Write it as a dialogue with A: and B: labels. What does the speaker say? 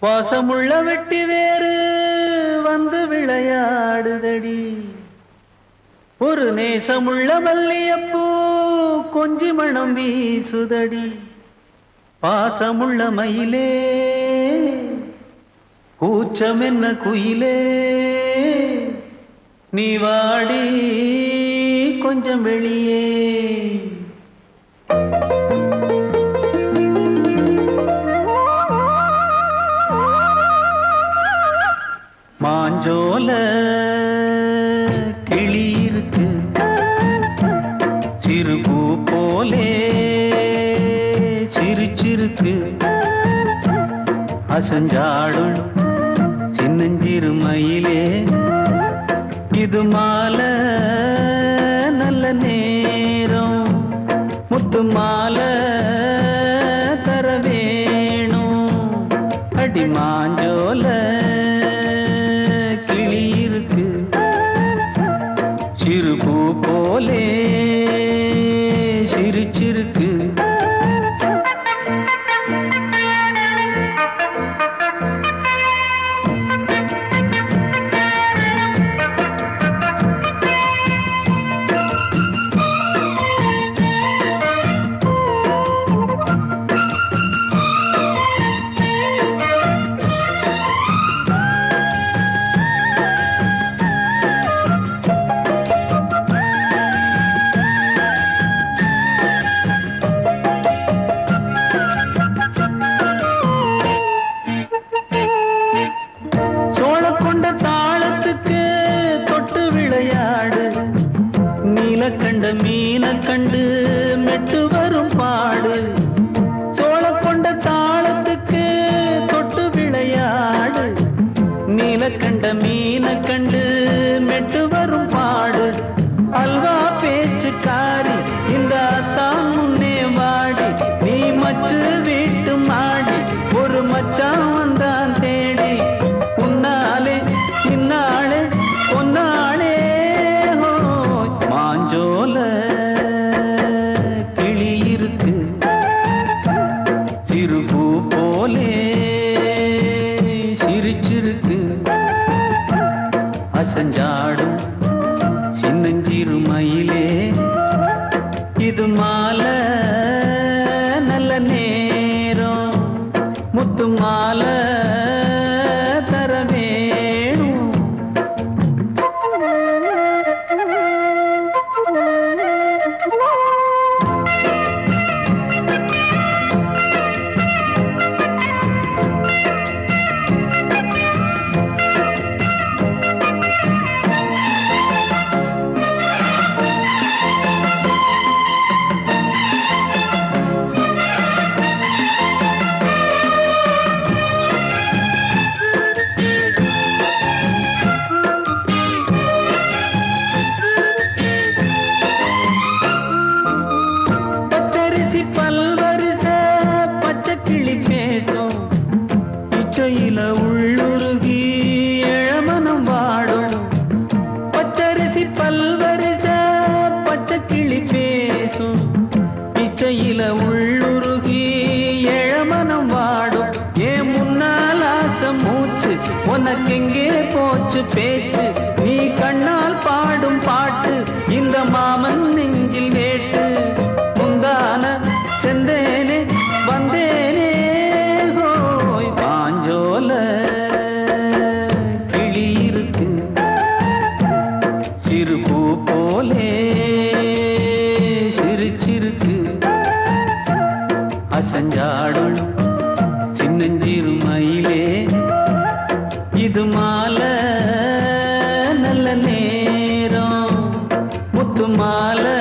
A: வாசமுள்ள வெட்டி வேறு வந்து விளையாடுதடி. ஒரு நேசமுள்ள மல்லியப்பூ கொஞ்சி மணம் வீசுதடி. பாசமுள்ள மயிலே கூச்சம் என்ன குயிலே, நீ வாடி கொஞ்சம் வெளியே. மாஞ்சோல கிளி இருக்கு, சிறுபூ போலே சிரிச்சிருக்கு. அசஞ்சாடும் சின்னஞ்சிறு மயிலே, இது மாலை நல்ல நேரம், முத்து மாலை தர வேணும். அடி மாஞ்சோல கிளி இருக்கு, சிறுபூ போலே சிரிச்சிருக்கு. தாளத்துக்கு தொட்டு விளையாடு, நீலக்கண்ட மீன கண்டு மெட்டு வரும் பாடு. சோழ கொண்ட தாளத்துக்கு தொட்டு விளையாடு, நீலக்கண்ட மீன கண்டு மெட்டு வரும் பாடு. அல்வா பேச்சுக்காரி இந்த தான் முன்னே வாடி, நீ மச்சு வீட்டு மாடி ஒரு மச்சான் வந்தான் தேடி. உன்னாலே இன்னாளே பொன்னாளே ஹோய், மாஞ்சோல கிளி இருக்கு, சிறுபூ போலே சிரிச்சிருக்கு. அசஞ்சாடும் சின்னஞ்சிறு மயிலே, இது மாலை நல்ல நேரம், முத்து மாலை தர வேணும். பல்வரிச பச்சை கிளி பேசும், இச்சையில உள்ளுருகி இளமனம் வாடும். பச்சரிசி பல்வரிச பச்சை கிளி பேசும், இச்சையில உள்ளுருகி இளமனம் வாடும். ஏன் முன்னால் ஆசை மூச்சு, உனக்கெங்கே போச்சு பேச்சு, நீ கண்ணால் பாடும் பாட்டு இந்த மாமன் நெஞ்சில் வேட்டு. செந்தேனே வந்தேனே ஹோய், மாஞ்சோல கிளி இருக்கு, சிறுபூ போலே சிரிச்சிருக்கு. அசஞ்சாடும் சின்னஞ்சிறு மயிலே, இது மாலை நல்ல நேரம், முத்து மாலை